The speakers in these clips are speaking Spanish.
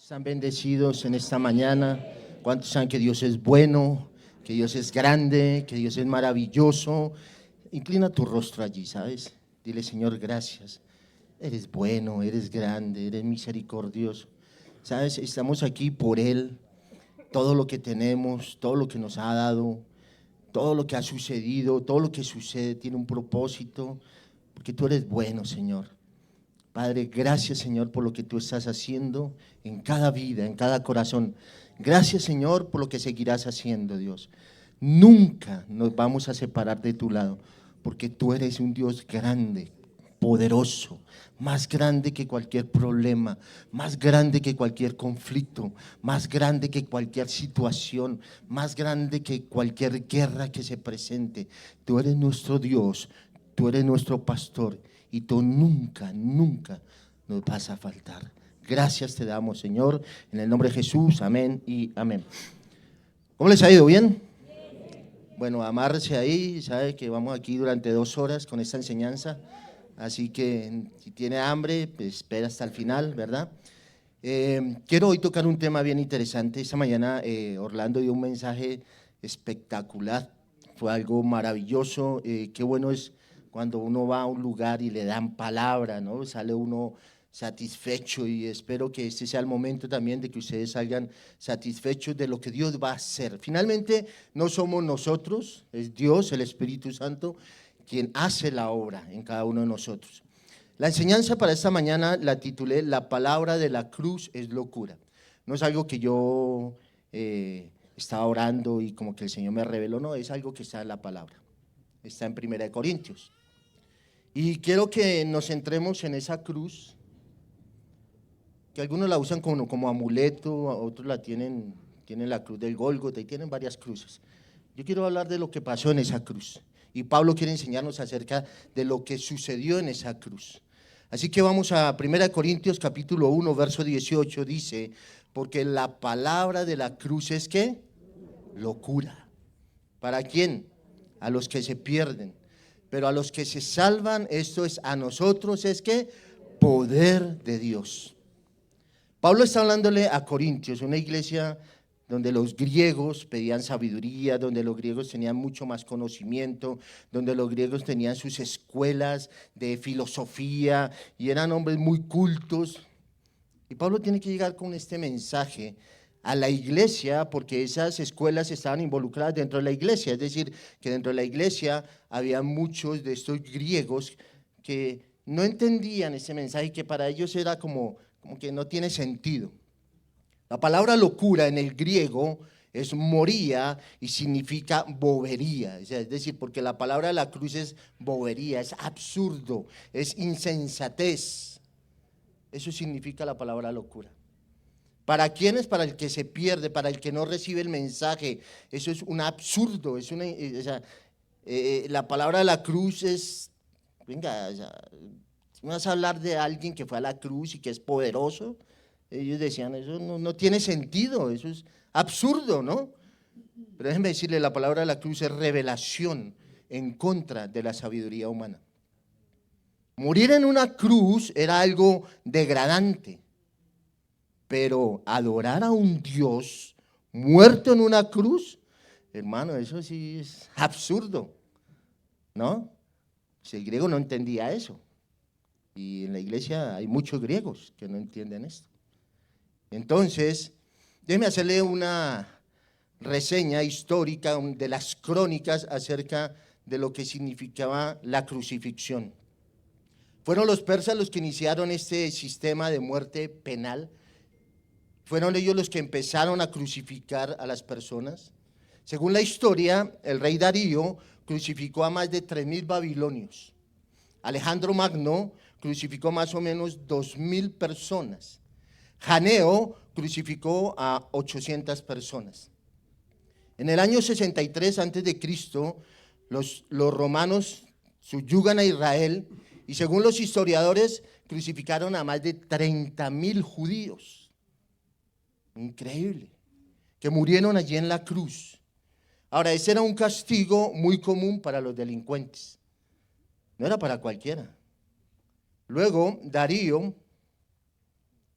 Están bendecidos en esta mañana. ¿Cuántos saben que Dios es bueno, que Dios es grande, que Dios es maravilloso? Inclina tu rostro allí, ¿sabes? Dile, Señor, gracias. Eres bueno, eres grande, eres misericordioso. ¿Sabes? Estamos aquí por Él. Todo lo que tenemos, todo lo que nos ha dado, todo lo que ha sucedido, todo lo que sucede tiene un propósito, porque tú eres bueno, Señor. Padre, gracias, Señor, por lo que tú estás haciendo en cada vida, en cada corazón. Gracias, Señor, por lo que seguirás haciendo, Dios. Nunca nos vamos a separar de tu lado, porque tú eres un Dios grande, poderoso, más grande que cualquier problema, más grande que cualquier conflicto, más grande que cualquier situación, más grande que cualquier guerra que se presente. Tú eres nuestro Dios, tú eres nuestro pastor y tú nunca, nunca nos vas a faltar. Gracias te damos, Señor, en el nombre de Jesús, amén y amén. ¿Cómo les ha ido? ¿Bien? Bueno, amárrese ahí, sabe que vamos aquí durante 2 horas con esta enseñanza, así que si tiene hambre, pues espera hasta el final, ¿verdad? Quiero hoy tocar un tema bien interesante. Esta mañana Orlando dio un mensaje espectacular, fue algo maravilloso. Qué bueno es cuando uno va a un lugar y le dan palabra, ¿no? Sale uno satisfecho, y espero que este sea el momento también de que ustedes salgan satisfechos de lo que Dios va a hacer. Finalmente, no somos nosotros, es Dios, el Espíritu Santo, quien hace la obra en cada uno de nosotros. La enseñanza para esta mañana la titulé La palabra de la cruz es locura. No es algo que yo estaba orando y como que el Señor me reveló, no, es algo que está en la palabra, está en 1 Corintios. Y quiero que nos centremos en esa cruz, que algunos la usan como amuleto, otros la tienen la cruz del Gólgota y tienen varias cruces. Yo quiero hablar de lo que pasó en esa cruz. Y Pablo quiere enseñarnos acerca de lo que sucedió en esa cruz. Así que vamos a 1 Corintios capítulo 1, verso 18, dice, porque la palabra de la cruz es ¿qué? Locura. ¿Para quién? A los que se pierden. Pero a los que se salvan, esto es a nosotros, es ¿qué? Poder de Dios. Pablo está hablándole a Corintios, una iglesia donde los griegos pedían sabiduría, donde los griegos tenían mucho más conocimiento, donde los griegos tenían sus escuelas de filosofía y eran hombres muy cultos. Y Pablo tiene que llegar con este mensaje a la iglesia, porque esas escuelas estaban involucradas dentro de la iglesia, es decir, que dentro de la iglesia había muchos de estos griegos que no entendían ese mensaje, que para ellos era como que no tiene sentido. La palabra locura en el griego es moría y significa bobería, es decir, porque la palabra de la cruz es bobería, es absurdo, es insensatez. Eso significa la palabra locura. ¿Para quién es? Para el que se pierde, para el que no recibe el mensaje. Eso es un absurdo, es la palabra de la cruz es, venga, si vas a hablar de alguien que fue a la cruz y que es poderoso, ellos decían, eso no tiene sentido, eso es absurdo, ¿no? Pero déjenme decirle, la palabra de la cruz es revelación en contra de la sabiduría humana. Morir en una cruz era algo degradante, pero adorar a un Dios muerto en una cruz, hermano, eso sí es absurdo, ¿no? Si el griego no entendía eso. Y en la iglesia hay muchos griegos que no entienden esto. Entonces, déjeme hacerle una reseña histórica de las crónicas acerca de lo que significaba la crucifixión. Fueron los persas los que iniciaron este sistema de muerte penal. Fueron ellos los que empezaron a crucificar a las personas. Según la historia, el rey Darío crucificó a más de 3,000 babilonios. Alejandro Magno crucificó más o menos 2,000 personas. Janeo crucificó a 800 personas. En el año 63 a.C., los romanos subyugan a Israel y según los historiadores crucificaron a más de 30,000 judíos. Increíble, que murieron allí en la cruz. Ahora, ese era un castigo muy común para los delincuentes, no era para cualquiera. Luego, Darío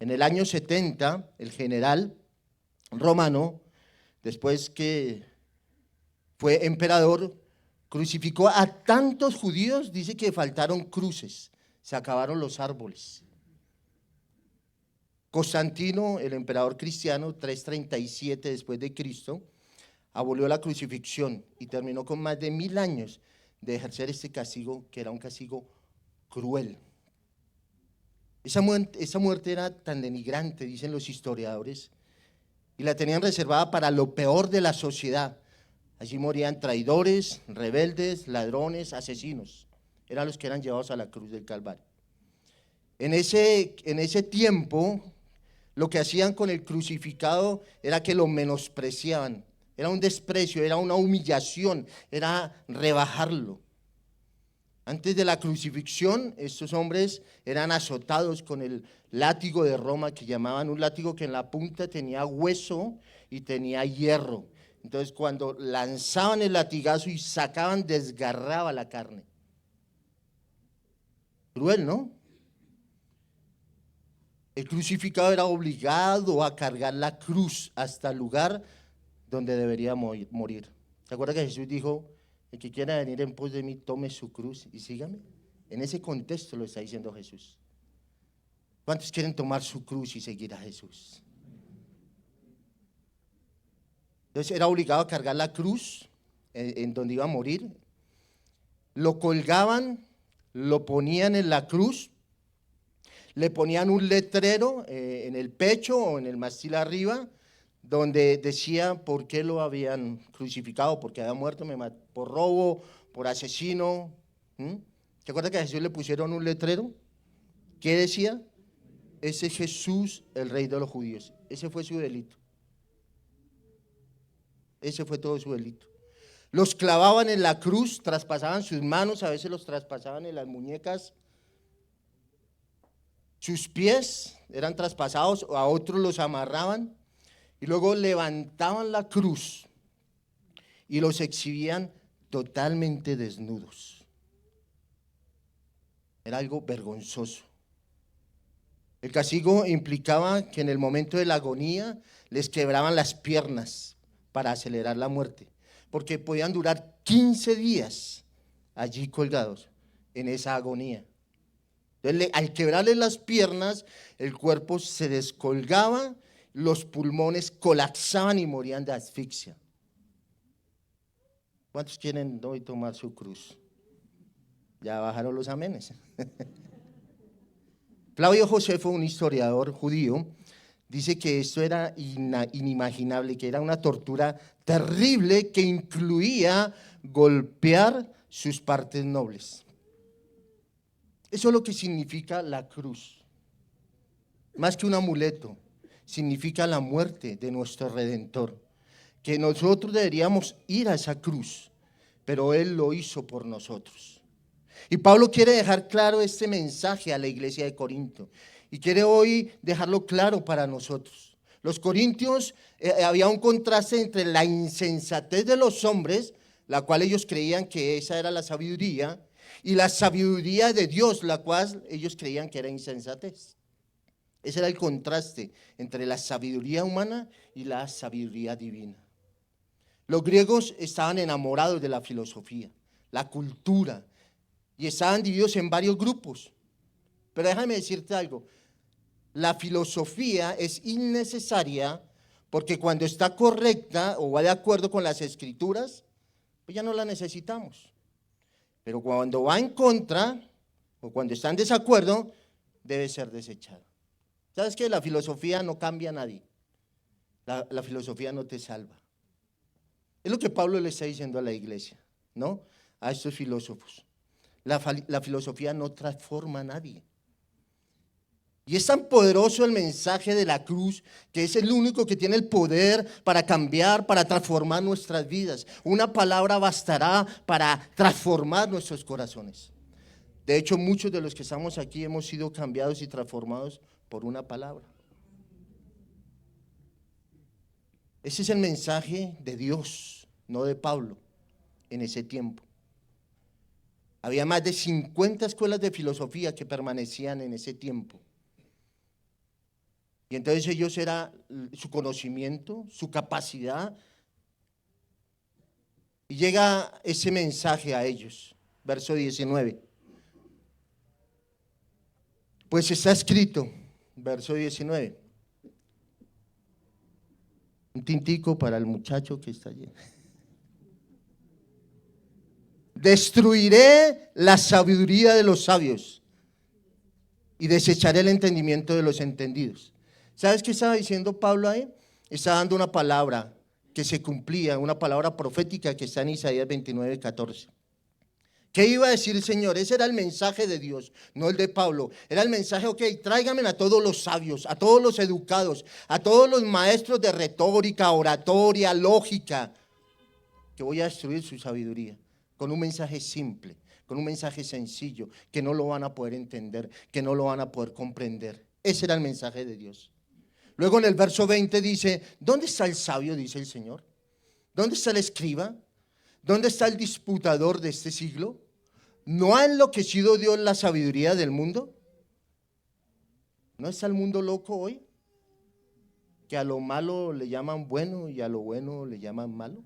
En el año 70, el general romano, después que fue emperador, crucificó a tantos judíos, dice que faltaron cruces, se acabaron los árboles. Constantino, el emperador cristiano, 337 después de Cristo, abolió la crucifixión y terminó con más de 1000 años de ejercer este castigo, que era un castigo cruel. Esa muerte era tan denigrante, dicen los historiadores, y la tenían reservada para lo peor de la sociedad. Allí morían traidores, rebeldes, ladrones, asesinos. Eran los que eran llevados a la cruz del Calvario. En ese tiempo, lo que hacían con el crucificado era que lo menospreciaban. Era un desprecio, era una humillación, era rebajarlo. Antes de la crucifixión, estos hombres eran azotados con el látigo de Roma, que llamaban un látigo que en la punta tenía hueso y tenía hierro. Entonces, cuando lanzaban el latigazo y sacaban, desgarraba la carne. Cruel, ¿no? El crucificado era obligado a cargar la cruz hasta el lugar donde debería morir. ¿Se acuerda que Jesús dijo, el que quiera venir en pos de mí, tome su cruz y sígame? En ese contexto lo está diciendo Jesús. ¿Cuántos quieren tomar su cruz y seguir a Jesús? Entonces era obligado a cargar la cruz en donde iba a morir. Lo colgaban, lo ponían en la cruz, le ponían un letrero en el pecho o en el mástil arriba, donde decía por qué lo habían crucificado, porque había muerto por robo, por asesino. ¿Se acuerdan que a Jesús le pusieron un letrero? ¿Qué decía? Ese es Jesús, el Rey de los judíos. Ese fue su delito. Ese fue todo su delito. Los clavaban en la cruz, traspasaban sus manos, a veces los traspasaban en las muñecas. Sus pies eran traspasados, a otros los amarraban y luego levantaban la cruz y los exhibían totalmente desnudos. Era algo vergonzoso. El castigo implicaba que en el momento de la agonía les quebraban las piernas para acelerar la muerte, porque podían durar 15 días allí colgados en esa agonía. Entonces, al quebrarle las piernas, el cuerpo se descolgaba, los pulmones colapsaban y morían de asfixia. ¿Cuántos quieren hoy tomar su cruz? Ya bajaron los amenes. Flavio Josefo, un historiador judío, dice que esto era inimaginable, que era una tortura terrible que incluía golpear sus partes nobles. Eso es lo que significa la cruz. Más que un amuleto, significa la muerte de nuestro Redentor. Que nosotros deberíamos ir a esa cruz, pero Él lo hizo por nosotros. Y Pablo quiere dejar claro este mensaje a la iglesia de Corinto. Y quiere hoy dejarlo claro para nosotros. Los corintios, había un contraste entre la insensatez de los hombres, la cual ellos creían que esa era la sabiduría, y la sabiduría de Dios, la cual ellos creían que era insensatez. Ese era el contraste entre la sabiduría humana y la sabiduría divina. Los griegos estaban enamorados de la filosofía, la cultura, y estaban divididos en varios grupos. Pero déjame decirte algo, la filosofía es innecesaria porque cuando está correcta o va de acuerdo con las escrituras, pues ya no la necesitamos. Pero cuando va en contra o cuando está en desacuerdo, debe ser desechada. ¿Sabes qué? La filosofía no cambia a nadie. La filosofía no te salva. Es lo que Pablo le está diciendo a la iglesia, ¿no? A estos filósofos. La filosofía no transforma a nadie. Y es tan poderoso el mensaje de la cruz que es el único que tiene el poder para cambiar, para transformar nuestras vidas. Una palabra bastará para transformar nuestros corazones. De hecho, muchos de los que estamos aquí hemos sido cambiados y transformados por una palabra. Ese es el mensaje de Dios, no de Pablo, en ese tiempo. Había más de 50 escuelas de filosofía que permanecían en ese tiempo. Y entonces ellos era su conocimiento, su capacidad. Y llega ese mensaje a ellos, verso 19. Pues está escrito, verso 19. Un tintico para el muchacho que está allí. Destruiré la sabiduría de los sabios y desecharé el entendimiento de los entendidos. ¿Sabes qué estaba diciendo Pablo ahí? Está dando una palabra que se cumplía, una palabra profética que está en Isaías 29:14. ¿Qué iba a decir el Señor? Ese era el mensaje de Dios, no el de Pablo. Era el mensaje, ok, tráiganme a todos los sabios, a todos los educados, a todos los maestros de retórica, oratoria, lógica, que voy a destruir su sabiduría. Con un mensaje simple, con un mensaje sencillo, que no lo van a poder entender, que no lo van a poder comprender. Ese era el mensaje de Dios. Luego en el verso 20 dice, ¿dónde está el sabio? Dice el Señor. ¿Dónde está el escriba? ¿Dónde está el disputador de este siglo? ¿No ha enloquecido Dios la sabiduría del mundo? ¿No está el mundo loco hoy? Que a lo malo le llaman bueno y a lo bueno le llaman malo.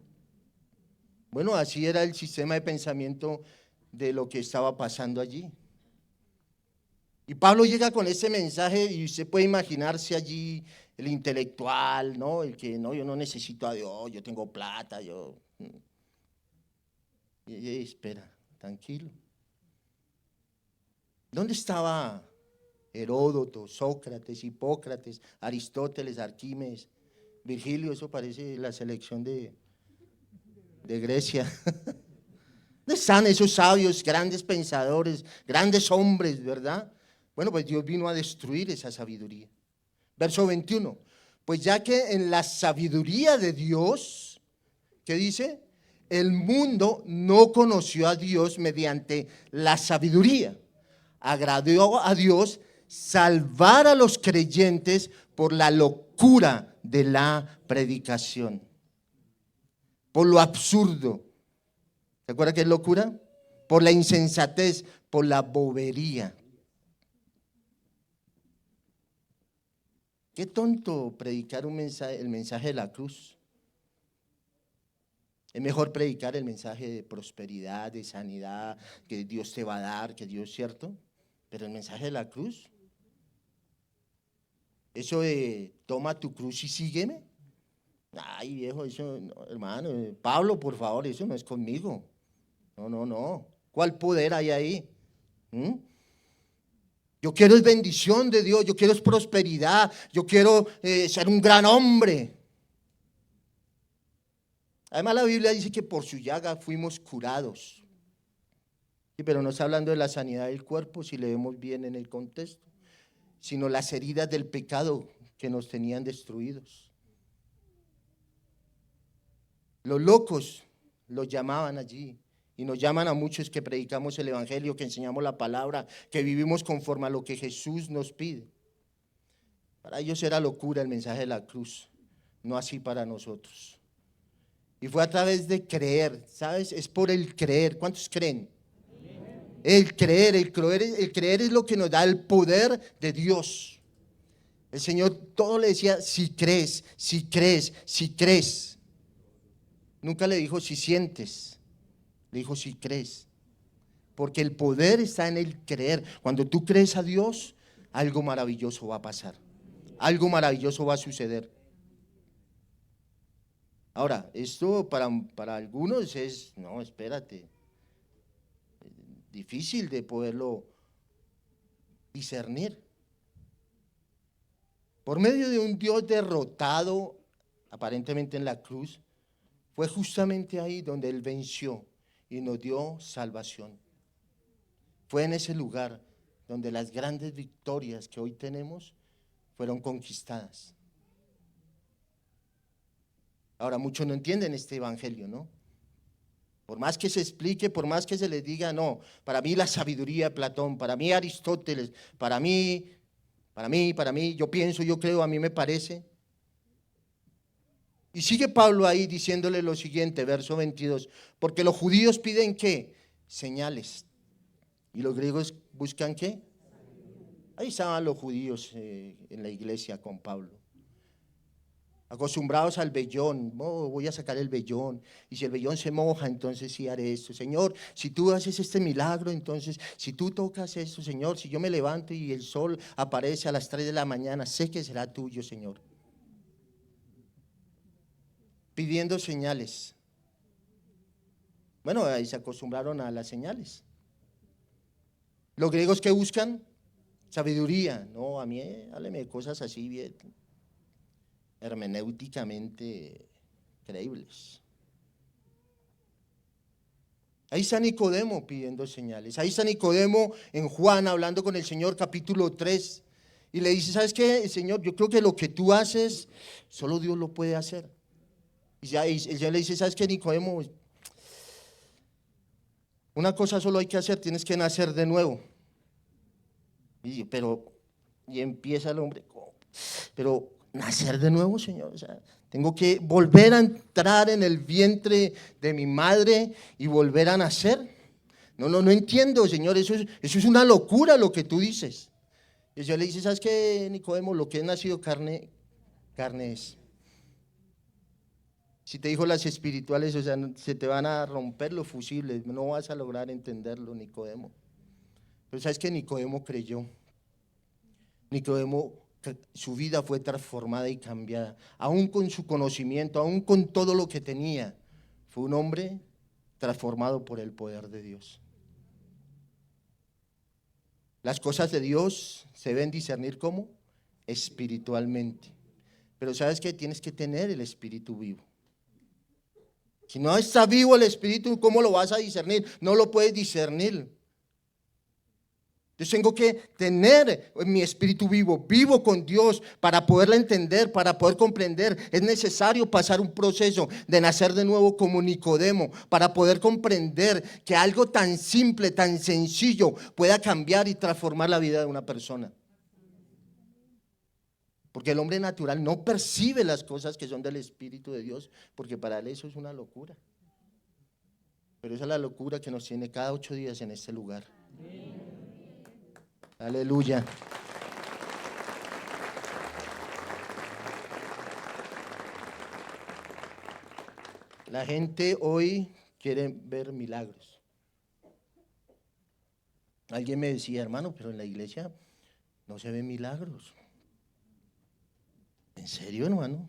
Bueno, así era el sistema de pensamiento de lo que estaba pasando allí. Y Pablo llega con ese mensaje y usted puede imaginarse allí el intelectual, ¿no? El que, no, yo no necesito a Dios, yo tengo plata, yo... Y espera, tranquilo. ¿Dónde estaba Heródoto, Sócrates, Hipócrates, Aristóteles, Arquímedes, Virgilio? Eso parece la selección de Grecia. ¿Dónde están esos sabios, grandes pensadores, grandes hombres, verdad? Bueno, pues Dios vino a destruir esa sabiduría. Verso 21. Pues ya que en la sabiduría de Dios, ¿qué dice? El mundo no conoció a Dios mediante la sabiduría. Agradó a Dios salvar a los creyentes por la locura de la predicación, por lo absurdo. ¿Se acuerda qué es locura? Por la insensatez, por la bobería. Qué tonto predicar un mensaje, el mensaje de la cruz. Es mejor predicar el mensaje de prosperidad, de sanidad, que Dios te va a dar, que Dios, ¿cierto? Pero el mensaje de la cruz, eso de toma tu cruz y sígueme. Ay, viejo, eso, no, hermano, Pablo, por favor, eso no es conmigo. No, no, no. ¿Cuál poder hay ahí? ¿Mm? Yo quiero es bendición de Dios, yo quiero es prosperidad, yo quiero ser un gran hombre. Además la Biblia dice que por su llaga fuimos curados. Sí, pero no está hablando de la sanidad del cuerpo, si leemos bien en el contexto, sino las heridas del pecado que nos tenían destruidos. Los locos los llamaban allí. Y nos llaman a muchos que predicamos el evangelio, que enseñamos la palabra, que vivimos conforme a lo que Jesús nos pide. Para ellos era locura el mensaje de la cruz, no así para nosotros. Y fue a través de creer, ¿sabes? Es por el creer. ¿Cuántos creen? El creer es lo que nos da el poder de Dios. El Señor todo le decía, si crees, si crees, si crees. Nunca le dijo si sientes, le dijo si crees. Porque el poder está en el creer. Cuando tú crees a Dios, algo maravilloso va a pasar. Algo maravilloso va a suceder. Ahora, esto para algunos es, no, espérate, difícil de poderlo discernir. Por medio de un Dios derrotado, aparentemente en la cruz, fue justamente ahí donde Él venció y nos dio salvación. Fue en ese lugar donde las grandes victorias que hoy tenemos fueron conquistadas. Ahora, muchos no entienden este evangelio, ¿no? Por más que se explique, por más que se les diga, no, para mí la sabiduría de Platón, para mí Aristóteles, para mí, yo pienso, yo creo, a mí me parece. Y sigue Pablo ahí diciéndole lo siguiente, verso 22, porque los judíos piden ¿qué? Señales. ¿Y los griegos buscan qué? Ahí estaban los judíos en la iglesia con Pablo, acostumbrados al vellón. Oh, voy a sacar el vellón, y si el vellón se moja, entonces sí haré esto. Señor, si tú haces este milagro, entonces si tú tocas esto, Señor, si yo me levanto y el sol aparece a las 3 de la mañana, sé que será tuyo, Señor. Pidiendo señales. Bueno, ahí se acostumbraron a las señales. Los griegos, que buscan sabiduría. No, a mí hábleme de cosas así bien hermenéuticamente creíbles. Ahí está Nicodemo pidiendo señales. Ahí está Nicodemo en Juan hablando con el Señor, capítulo 3. Y le dice, ¿sabes qué, Señor? Yo creo que lo que tú haces, solo Dios lo puede hacer. Y ya el Señor le dice, ¿sabes qué, Nicodemo? Una cosa solo hay que hacer, tienes que nacer de nuevo. Y empieza el hombre, pero nacer de nuevo, Señor, o sea, tengo que volver a entrar en el vientre de mi madre y volver a nacer. No entiendo, Señor, eso es una locura lo que tú dices. Y el Señor le dice, ¿sabes qué, Nicodemo? Lo que es nacido carne, carne es. Si te dijo las espirituales, o sea, se te van a romper los fusibles, no vas a lograr entenderlo, Nicodemo. Pero ¿sabes qué? Nicodemo creyó. Nicodemo, su vida fue transformada y cambiada, aún con su conocimiento, aún con todo lo que tenía. Fue un hombre transformado por el poder de Dios. Las cosas de Dios se deben discernir ¿cómo? Espiritualmente. Pero ¿sabes qué? Tienes que tener el espíritu vivo. Si no está vivo el espíritu, ¿cómo lo vas a discernir? No lo puedes discernir. Yo tengo que tener mi espíritu vivo con Dios para poderla entender, para poder comprender. Es necesario pasar un proceso de nacer de nuevo como Nicodemo para poder comprender que algo tan simple, tan sencillo pueda cambiar y transformar la vida de una persona. Porque el hombre natural no percibe las cosas que son del Espíritu de Dios, porque para él eso es una locura. Pero esa es la locura que nos tiene cada 8 días en este lugar. Aleluya. La gente hoy quiere ver milagros. Alguien me decía, hermano, pero en la iglesia no se ven milagros. ¿En serio, hermano?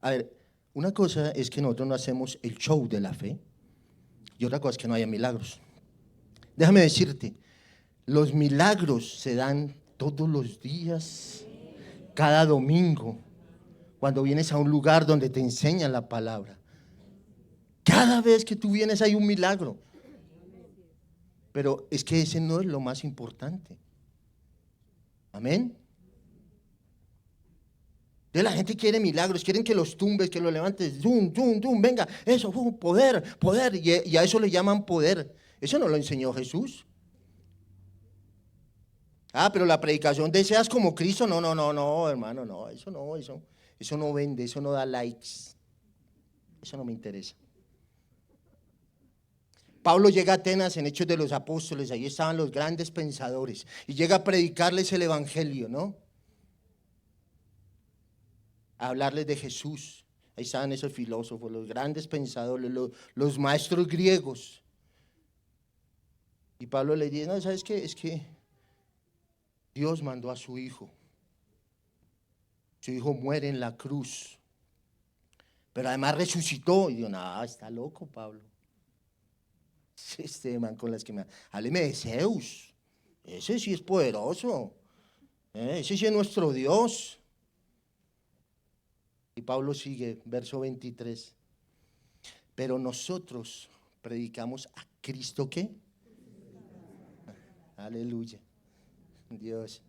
A ver, una cosa es que nosotros no hacemos el show de la fe y otra cosa es que no haya milagros. Déjame decirte, los milagros se dan todos los días, cada domingo, cuando vienes a un lugar donde te enseñan la palabra. Cada vez que tú vienes hay un milagro. Pero es que ese no es lo más importante. Amén. De la gente quiere milagros, quieren que los tumbes, que los levantes, venga, eso, poder, y a eso le llaman poder. Eso no lo enseñó Jesús. Pero la predicación de seas como Cristo, no, hermano, no, eso no vende, eso no da likes, eso no me interesa. Pablo llega a Atenas en Hechos de los Apóstoles, ahí estaban los grandes pensadores, y llega a predicarles el evangelio, ¿no? A hablarles de Jesús. Ahí estaban esos filósofos, los grandes pensadores, los maestros griegos. Y Pablo le dice, no, ¿sabes qué? Es que Dios mandó a su hijo. Su hijo muere en la cruz, pero además resucitó. Y digo, no, está loco Pablo. Este man con las que hábleme de Zeus. Ese sí es poderoso. Ese sí es nuestro Dios. Y Pablo sigue, verso 23. Pero nosotros predicamos a Cristo, ¿qué? Aleluya. Dios.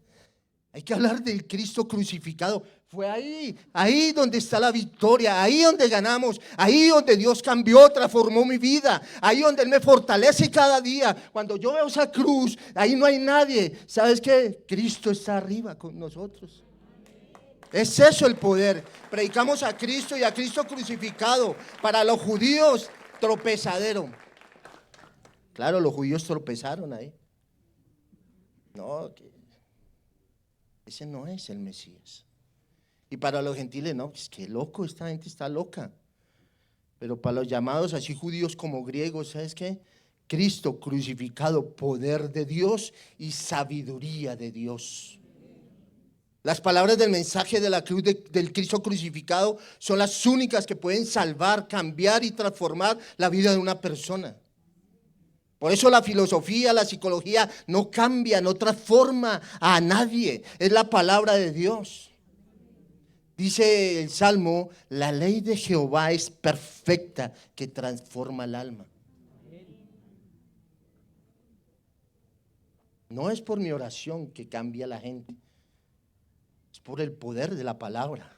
Hay que hablar del Cristo crucificado. Fue ahí donde está la victoria, ahí donde ganamos, ahí donde Dios cambió, transformó mi vida, ahí donde Él me fortalece cada día. Cuando yo veo esa cruz, ahí no hay nadie. ¿Sabes qué? Cristo está arriba con nosotros. Es eso el poder. Predicamos a Cristo y a Cristo crucificado. Para los judíos, tropezadero. Claro, los judíos tropezaron ahí. No, ese no es el Mesías. Y para los gentiles, no, es que loco, esta gente está loca. Pero para los llamados, así judíos como griegos, ¿sabes qué? Cristo crucificado, poder de Dios y sabiduría de Dios. Las palabras del mensaje de la cruz del Cristo crucificado son las únicas que pueden salvar, cambiar y transformar la vida de una persona. Por eso la filosofía, la psicología no cambia, no transforma a nadie. Es la palabra de Dios. Dice el Salmo, la ley de Jehová es perfecta, que transforma el alma. No es por mi oración que cambia la gente, es por el poder de la palabra.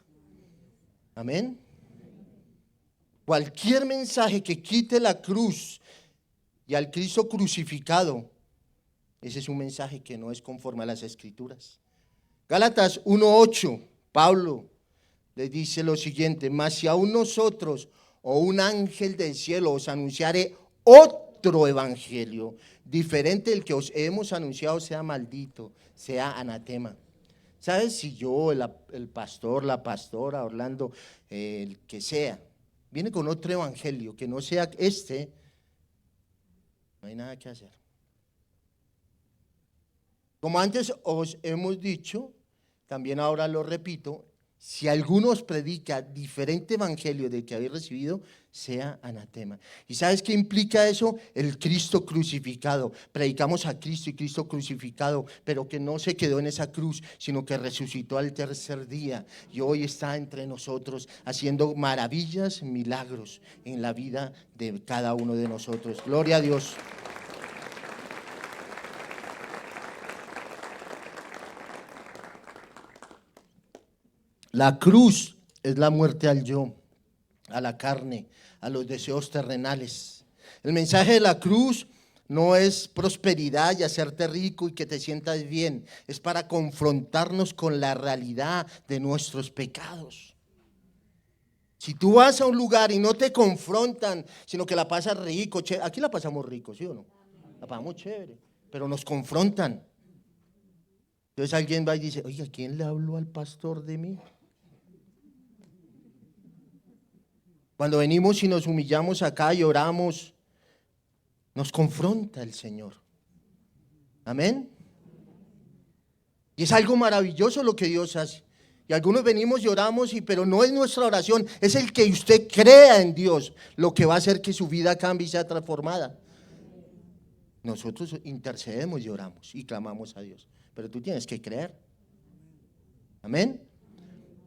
Amén. Cualquier mensaje que quite la cruz y al Cristo crucificado, ese es un mensaje que no es conforme a las Escrituras. Gálatas 1:8, Pablo le dice lo siguiente: mas si aún nosotros o un ángel del cielo os anunciare otro evangelio, diferente del que os hemos anunciado, sea maldito, sea anatema. ¿Sabes? Si yo, el pastor, la pastora, Orlando, el que sea, viene con otro evangelio que no sea este, no hay nada que hacer. Como antes os hemos dicho, también ahora lo repito, si alguno os predica diferente evangelio del que habéis recibido, sea anatema. ¿Y sabes qué implica eso? El Cristo crucificado. Predicamos a Cristo y Cristo crucificado, pero que no se quedó en esa cruz, sino que resucitó al tercer día y hoy está entre nosotros haciendo maravillas, milagros en la vida de cada uno de nosotros. Gloria a Dios. La cruz es la muerte al yo, a la carne, a los deseos terrenales. El mensaje de la cruz no es prosperidad y hacerte rico y que te sientas bien. Es para confrontarnos con la realidad de nuestros pecados. Si tú vas a un lugar y no te confrontan, sino que la pasas rico, aquí la pasamos rico, ¿sí o no? La pasamos chévere, pero nos confrontan. Entonces alguien va y dice, oye, ¿a quién le habló al pastor de mí? Cuando venimos y nos humillamos acá y oramos, nos confronta el Señor. Amén. Y es algo maravilloso lo que Dios hace. Y algunos venimos y oramos, pero no es nuestra oración, es el que usted crea en Dios lo que va a hacer que su vida cambie y sea transformada. Nosotros intercedemos y oramos y clamamos a Dios, pero tú tienes que creer. Amén.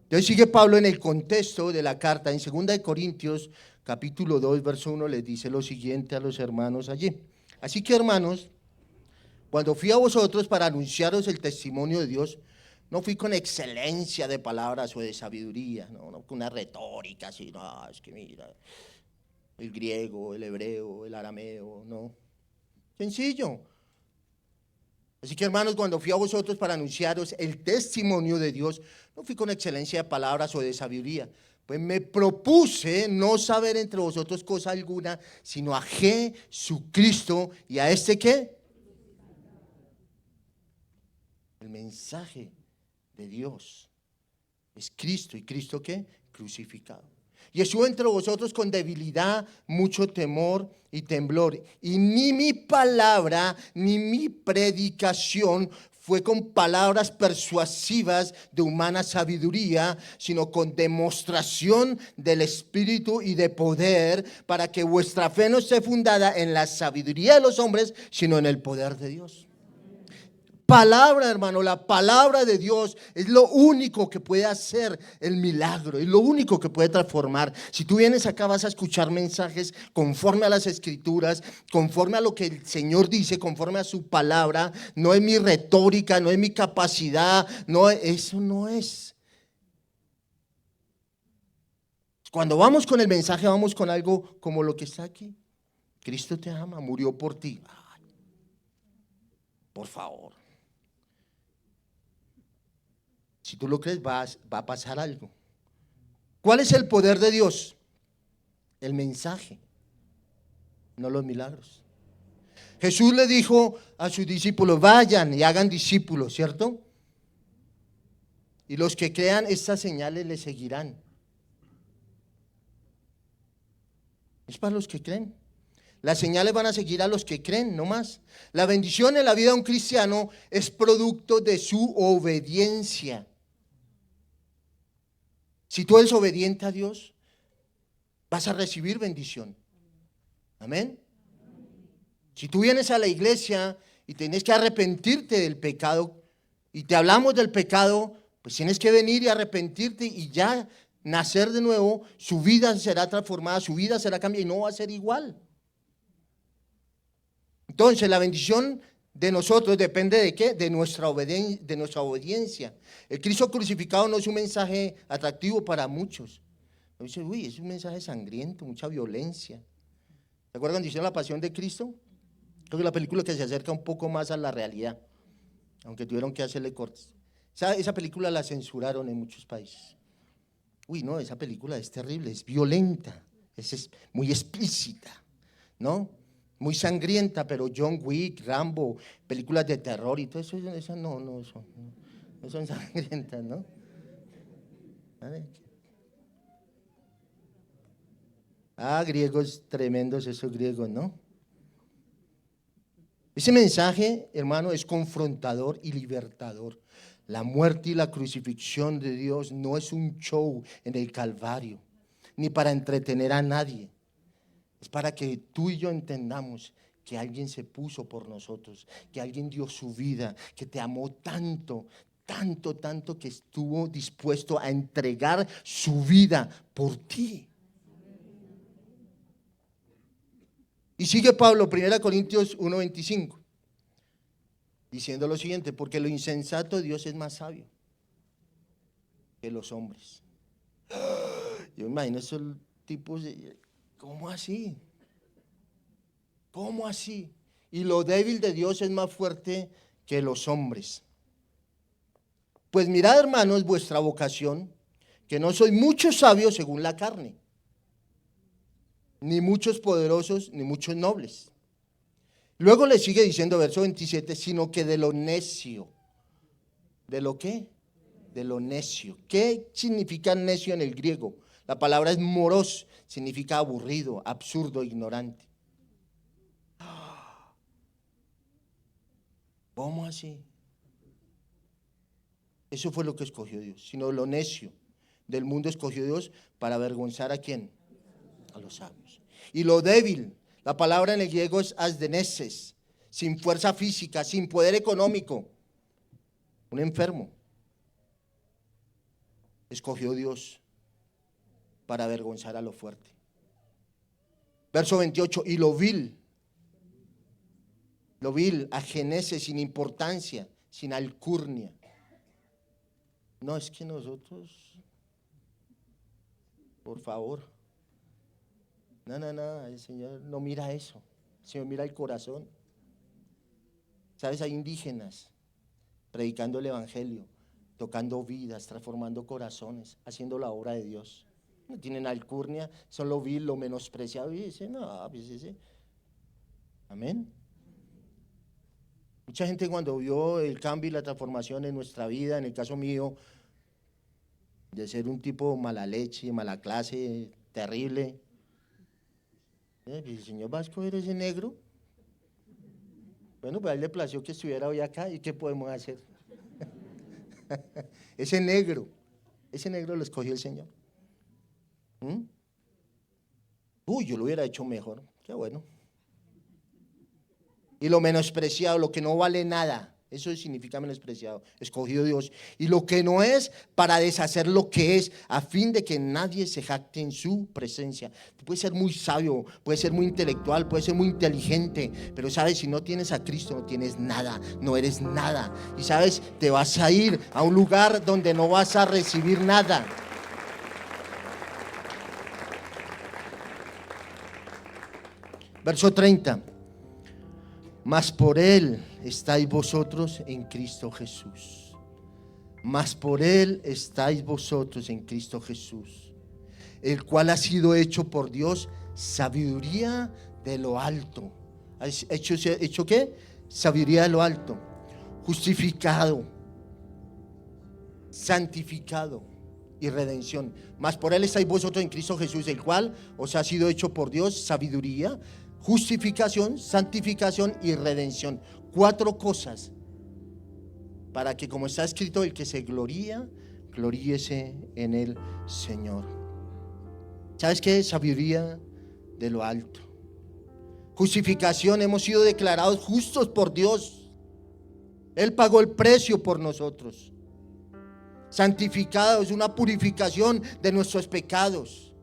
Entonces sigue Pablo en el contexto de la carta, en 2 Corintios capítulo 2, verso 1, les dice lo siguiente a los hermanos allí. Así que, hermanos, cuando fui a vosotros para anunciaros el testimonio de Dios, no fui con excelencia de palabras o de sabiduría, no con una retórica así, no, es que mira, el griego, el hebreo, el arameo, no. Sencillo. Así que, hermanos, cuando fui a vosotros para anunciaros el testimonio de Dios, no fui con excelencia de palabras o de sabiduría, pues me propuse no saber entre vosotros cosa alguna, sino a Jesucristo y a este ¿qué? El mensaje de Dios es Cristo, y Cristo ¿qué? Crucificado. Y estuvo entre vosotros con debilidad, mucho temor y temblor. Y ni mi palabra, ni mi predicación fue con palabras persuasivas de humana sabiduría, sino con demostración del Espíritu y de poder, para que vuestra fe no esté fundada en la sabiduría de los hombres, sino en el poder de Dios. Palabra, hermano, la palabra de Dios es lo único que puede hacer el milagro, es lo único que puede transformar. Si tú vienes acá vas a escuchar mensajes conforme a las Escrituras, conforme a lo que el Señor dice, conforme a su palabra. No es mi retórica, no es mi capacidad, no, eso no es. Cuando vamos con el mensaje, vamos con algo como lo que está aquí. Cristo te ama, murió por ti. Ay, por favor. Si tú lo crees, va a pasar algo. ¿Cuál es el poder de Dios? El mensaje, no los milagros. Jesús le dijo a sus discípulos, vayan y hagan discípulos, ¿cierto? Y los que crean estas señales le seguirán. Es para los que creen. Las señales van a seguir a los que creen, no más. La bendición en la vida de un cristiano es producto de su obediencia. Si tú eres obediente a Dios, vas a recibir bendición. Amén. Si tú vienes a la iglesia y tienes que arrepentirte del pecado, y te hablamos del pecado, pues tienes que venir y arrepentirte y ya nacer de nuevo, su vida será transformada, su vida será cambiada y no va a ser igual. Entonces la bendición de nosotros depende ¿de qué? De nuestra obediencia. El Cristo crucificado no es un mensaje atractivo para muchos. Dicen, uy, es un mensaje sangriento, mucha violencia. ¿Se acuerdan cuando hicieron La Pasión de Cristo? Creo que es la película que se acerca un poco más a la realidad, aunque tuvieron que hacerle cortes. Esa película la censuraron en muchos países. Uy, no, esa película es terrible, es violenta, es muy explícita, ¿no? Muy sangrienta, pero John Wick, Rambo, películas de terror y todo eso, esas no son sangrientas, ¿no? Griegos tremendos esos griegos, ¿no? Ese mensaje, hermano, es confrontador y libertador. La muerte y la crucifixión de Dios no es un show en el Calvario, ni para entretener a nadie. Es para que tú y yo entendamos que alguien se puso por nosotros, que alguien dio su vida, que te amó tanto, tanto, tanto que estuvo dispuesto a entregar su vida por ti. Y sigue Pablo, 1 Corintios 1:25, diciendo lo siguiente: porque lo insensato de Dios es más sabio que los hombres. Yo me imagino esos tipos, ¿cómo así? ¿Cómo así? Y lo débil de Dios es más fuerte que los hombres. Pues mirad, hermanos, vuestra vocación, que no sois muchos sabios según la carne, ni muchos poderosos, ni muchos nobles. Luego le sigue diciendo, verso 27, sino que de lo necio. ¿De lo qué? De lo necio. ¿Qué significa necio en el griego? La palabra es moros, significa aburrido, absurdo, ignorante. ¿Cómo así? Eso fue lo que escogió Dios. Sino lo necio del mundo escogió Dios para avergonzar ¿a quién? A los sabios. Y lo débil, la palabra en el griego es asdeneses, sin fuerza física, sin poder económico, un enfermo. Escogió Dios para avergonzar a lo fuerte. Verso 28, y lo vil, ajenese, sin importancia, sin alcurnia. No, es que nosotros, por favor, no, el Señor no mira eso, el Señor mira el corazón. ¿Sabes? Hay indígenas predicando el evangelio, tocando vidas, transformando corazones, haciendo la obra de Dios. No tienen alcurnia, son lo vil, lo menospreciado, y dicen, no, pues ese. Amén. Mucha gente cuando vio el cambio y la transformación en nuestra vida, en el caso mío, de ser un tipo mala leche, mala clase, terrible, el Señor va a escoger ese negro. Bueno, pues a él le plació que estuviera hoy acá, ¿y qué podemos hacer? Ese negro lo escogió el Señor. Yo lo hubiera hecho mejor, qué bueno. Y lo menospreciado, lo que no vale nada, eso significa menospreciado, escogió Dios. Y lo que no es, para deshacer lo que es, a fin de que nadie se jacte en su presencia. Tú puedes ser muy sabio, puedes ser muy intelectual, puedes ser muy inteligente, pero sabes, si no tienes a Cristo no tienes nada, no eres nada. Y sabes, te vas a ir a un lugar donde no vas a recibir nada. Verso 30. Mas por Él estáis vosotros en Cristo Jesús. Mas por Él estáis vosotros en Cristo Jesús, el cual ha sido hecho por Dios sabiduría de lo alto. ¿Hecho qué? Sabiduría de lo alto. Justificado, santificado y redención. Mas por él estáis vosotros en Cristo Jesús, el cual os ha sido hecho por Dios sabiduría, justificación, santificación y redención. 4 cosas para que, como está escrito, el que se gloría, gloríese en el Señor. ¿Sabes qué es sabiduría de lo alto? Justificación, hemos sido declarados justos por Dios. Él pagó el precio por nosotros. Santificado es una purificación de nuestros pecados.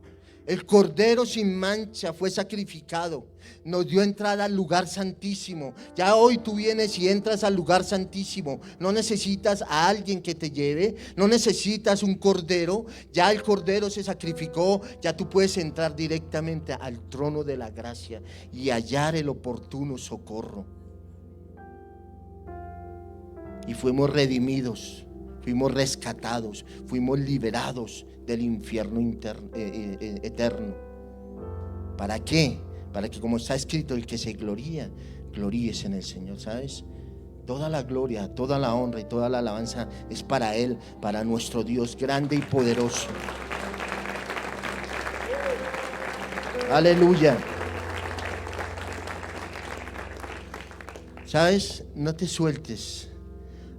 El Cordero sin mancha fue sacrificado, nos dio entrada al lugar santísimo. Ya hoy tú vienes y entras al lugar santísimo. No necesitas a alguien que te lleve, no necesitas un cordero. Ya el Cordero se sacrificó, ya tú puedes entrar directamente al trono de la gracia y hallar el oportuno socorro. Y fuimos redimidos, fuimos rescatados, fuimos liberados del infierno eterno. ¿Para qué? Para que, como está escrito, el que se gloría, gloríese en el Señor. ¿Sabes? Toda la gloria, toda la honra y toda la alabanza es para Él, para nuestro Dios grande y poderoso. Aleluya. ¿Sabes? No te sueltes,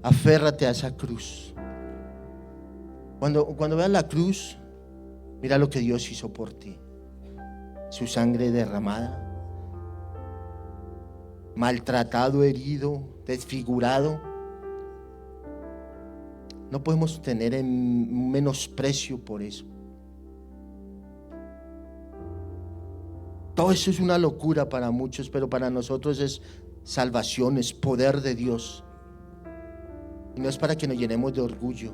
aférrate a esa cruz. Cuando veas la cruz, mira lo que Dios hizo por ti. Su sangre derramada, maltratado, herido, desfigurado. No podemos tener un menosprecio por eso. Todo eso es una locura para muchos, pero para nosotros es salvación, es poder de Dios. Y no es para que nos llenemos de orgullo,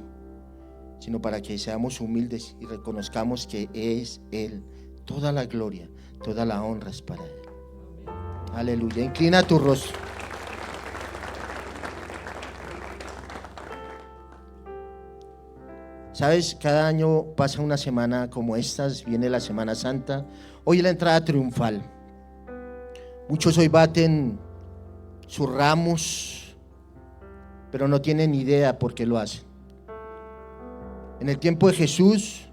sino para que seamos humildes y reconozcamos que es Él. Toda la gloria, toda la honra es para Él. Aleluya. Inclina tu rostro. ¿Sabes? Cada año pasa una semana como estas, viene la Semana Santa. Hoy es la entrada triunfal. Muchos hoy baten sus ramos, pero no tienen idea por qué lo hacen. En el tiempo de Jesús,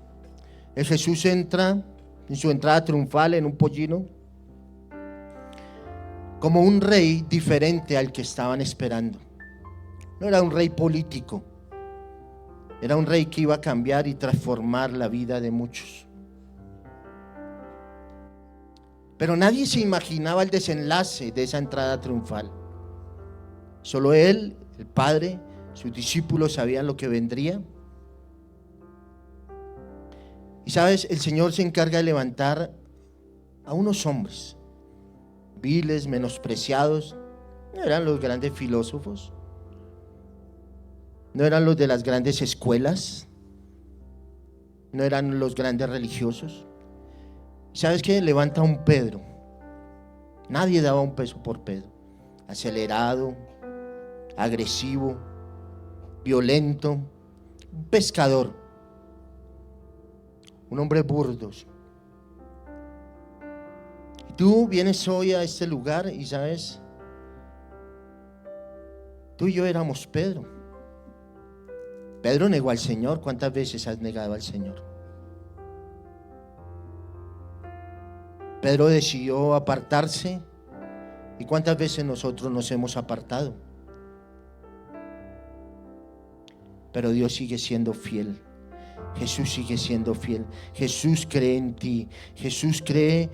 el Jesús entra en su entrada triunfal en un pollino como un rey diferente al que estaban esperando. No era un rey político, era un rey que iba a cambiar y transformar la vida de muchos. Pero nadie se imaginaba el desenlace de esa entrada triunfal. Solo él, el Padre, sus discípulos sabían lo que vendría. Y sabes, el Señor se encarga de levantar a unos hombres viles, menospreciados. No eran los grandes filósofos, no eran los de las grandes escuelas, no eran los grandes religiosos. ¿Sabes qué? Levanta a un Pedro. Nadie daba un peso por Pedro. Acelerado, agresivo, violento, un pescador, un hombre burdo. Y tú vienes hoy a este lugar y sabes, tú y yo éramos Pedro. Pedro negó al Señor. ¿Cuántas veces has negado al Señor? Pedro decidió apartarse. ¿Y cuántas veces nosotros nos hemos apartado? Pero Dios sigue siendo fiel. Jesús sigue siendo fiel. Jesús cree en ti. Jesús cree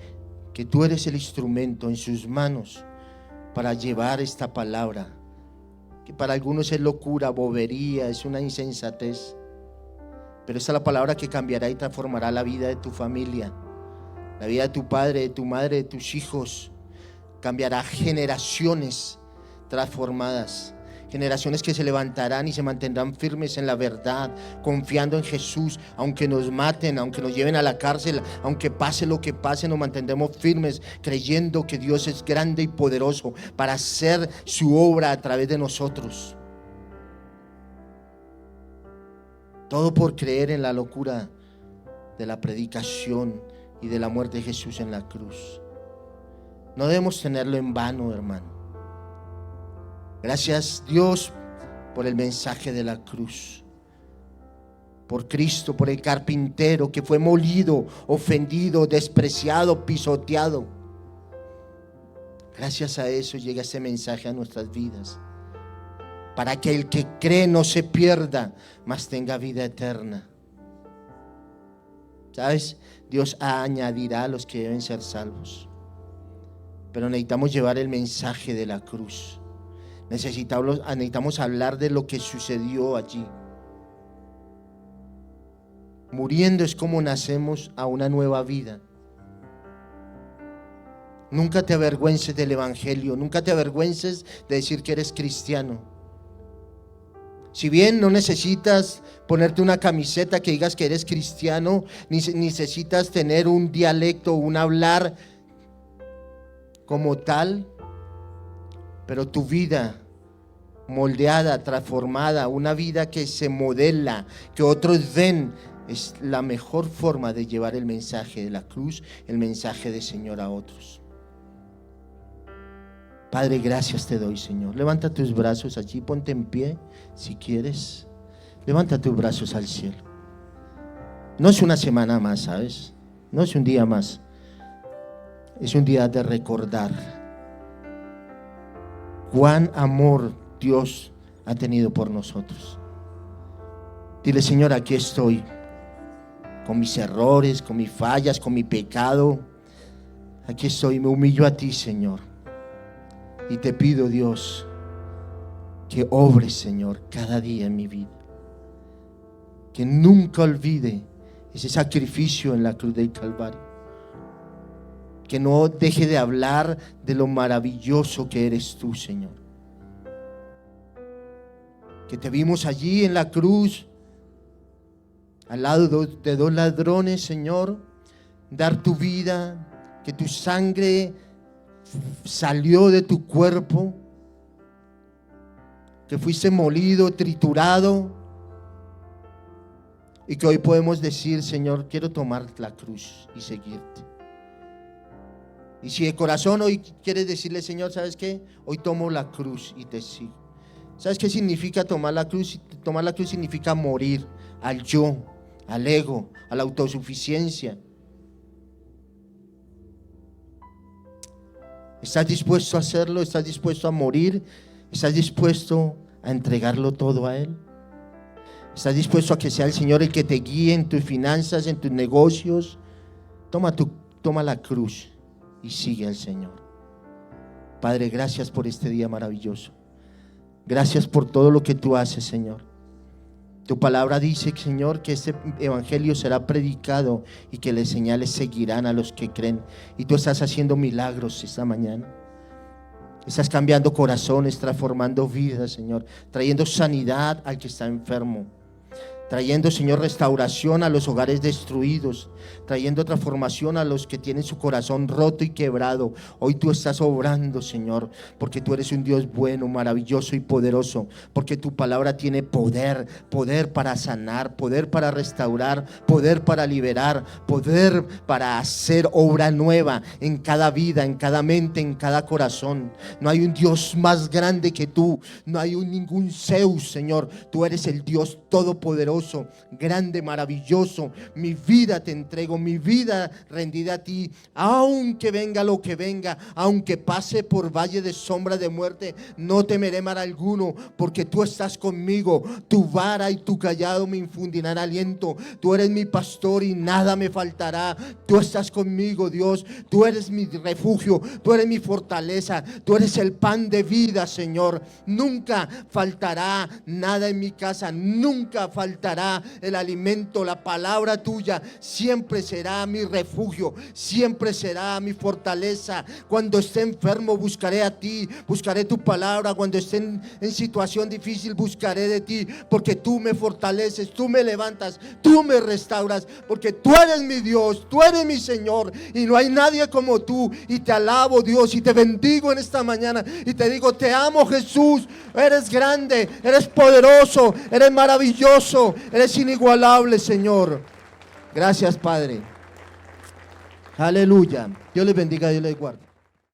que tú eres el instrumento en sus manos para llevar esta palabra, que para algunos es locura, bobería, es una insensatez, pero esta es la palabra que cambiará y transformará la vida de tu familia, la vida de tu padre, de tu madre, de tus hijos. Cambiará generaciones transformadas, generaciones que se levantarán y se mantendrán firmes en la verdad, confiando en Jesús. Aunque nos maten, aunque nos lleven a la cárcel, aunque pase lo que pase, nos mantendremos firmes, creyendo que Dios es grande y poderoso para hacer su obra a través de nosotros. Todo por creer en la locura de la predicación y de la muerte de Jesús en la cruz. No debemos tenerlo en vano, hermano. Gracias, Dios, por el mensaje de la cruz. por Cristo, por el carpintero que fue molido, ofendido, despreciado, pisoteado. Gracias a eso llega ese mensaje a nuestras vidas, para que el que cree no se pierda, mas tenga vida eterna. ¿Sabes? Dios añadirá a los que deben ser salvos. Pero necesitamos llevar el mensaje de la cruz. Necesitamos hablar de lo que sucedió allí. Muriendo es como nacemos a una nueva vida. Nunca te avergüences del evangelio, nunca te avergüences de decir que eres cristiano. Si bien no necesitas ponerte una camiseta que digas que eres cristiano, ni necesitas tener un dialecto, un hablar como tal, pero tu vida moldeada, transformada, una vida que se modela, que otros ven, es la mejor forma de llevar el mensaje de la cruz, el mensaje del Señor a otros. Padre, gracias te doy, Señor. Levanta tus brazos allí, ponte en pie si quieres. Levanta tus brazos al cielo. No es una semana más, ¿sabes? No es un día más. Es un día de recordar cuán amor Dios ha tenido por nosotros. Dile, Señor, aquí estoy, con mis errores, con mis fallas, con mi pecado. Aquí estoy, me humillo a ti, Señor. Y te pido, Dios, que obres, Señor, cada día en mi vida. Que nunca olvide ese sacrificio en la cruz del Calvario. Que no deje de hablar de lo maravilloso que eres tú, Señor. Que te vimos allí en la cruz, al lado de dos ladrones, Señor, dar tu vida, que tu sangre salió de tu cuerpo, que fuiste molido, triturado, y que hoy podemos decir, Señor, quiero tomar la cruz y seguirte. Y si de corazón hoy quieres decirle, Señor, ¿sabes qué? Hoy tomo la cruz y te sigo. ¿Sabes qué significa tomar la cruz? Tomar la cruz significa morir al yo, al ego, a la autosuficiencia. ¿Estás dispuesto a hacerlo? ¿Estás dispuesto a morir? ¿Estás dispuesto a entregarlo todo a Él? ¿Estás dispuesto a que sea el Señor el que te guíe en tus finanzas, en tus negocios? Toma la cruz y sigue al Señor. Padre, gracias por este día maravilloso. Gracias por todo lo que tú haces, Señor. Tu palabra dice, Señor, que este evangelio será predicado y que las señales seguirán a los que creen. Y tú estás haciendo milagros esta mañana. Estás cambiando corazones, transformando vidas, Señor, trayendo sanidad al que está enfermo, trayendo, Señor, restauración a los hogares destruidos, trayendo transformación a los que tienen su corazón roto y quebrado. Hoy tú estás obrando, Señor, porque tú eres un Dios bueno, maravilloso y poderoso, porque tu palabra tiene poder para sanar, poder para restaurar, poder para liberar, poder para hacer obra nueva en cada vida, en cada mente, en cada corazón. No hay un Dios más grande que tú, no hay ningún Zeus, Señor. Tú eres el Dios todopoderoso, grande, maravilloso. Mi vida te entrego, mi vida rendida a ti. Aunque venga lo que venga, aunque pase por valle de sombra de muerte, no temeré mal alguno, porque tú estás conmigo. Tu vara y tu callado me infundirán aliento. Tú eres mi pastor y nada me faltará. Tú estás conmigo, Dios. Tú eres mi refugio, tú eres mi fortaleza, tú eres el pan de vida, Señor. Nunca faltará nada en mi casa, nunca faltará el alimento. La palabra tuya siempre será mi refugio, siempre será mi fortaleza. Cuando esté enfermo buscaré a ti, buscaré tu palabra. Cuando esté en situación difícil buscaré de ti, porque tú me fortaleces, tú me levantas, tú me restauras, porque tú eres mi Dios, tú eres mi Señor y no hay nadie como tú. Y te alabo, Dios, y te bendigo en esta mañana y te digo, te amo, Jesús. Eres grande, eres poderoso, eres maravilloso, eres inigualable, Señor. Gracias, Padre. Aleluya. Dios les bendiga, Dios les guarde.